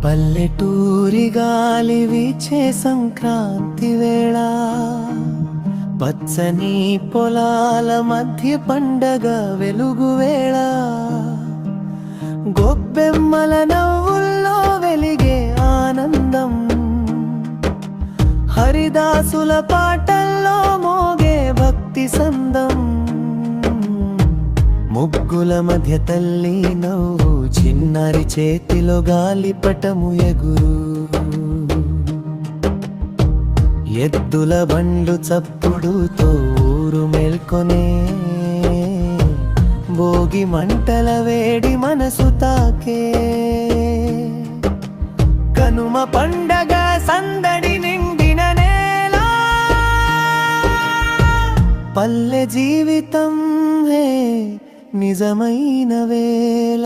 పల్లెటూరి గాలి వీచే సంక్రాంతి వేళ, పచ్చని పొలాల మధ్య పండగ వెలుగు వేళ, గొబ్బెమ్మల నవ్వుల్లో వెలిగే ఆనందం, హరిదాసుల పాటల్లో మోగే భక్తి సందం, ముగ్గుల మధ్య తల్లి నవ్వు, చిన్నారి చేతిలో గాలిపటము ఎగురు, ఎద్దుల బండ్లు చప్పుడుతో ఊరు మేల్కొనే, భోగి మంటల వేడి మనసు తాకే, కనుమ పండగ సందడి నిండిన నేల, పల్లె జీవితం హే నిజమైన వేళ.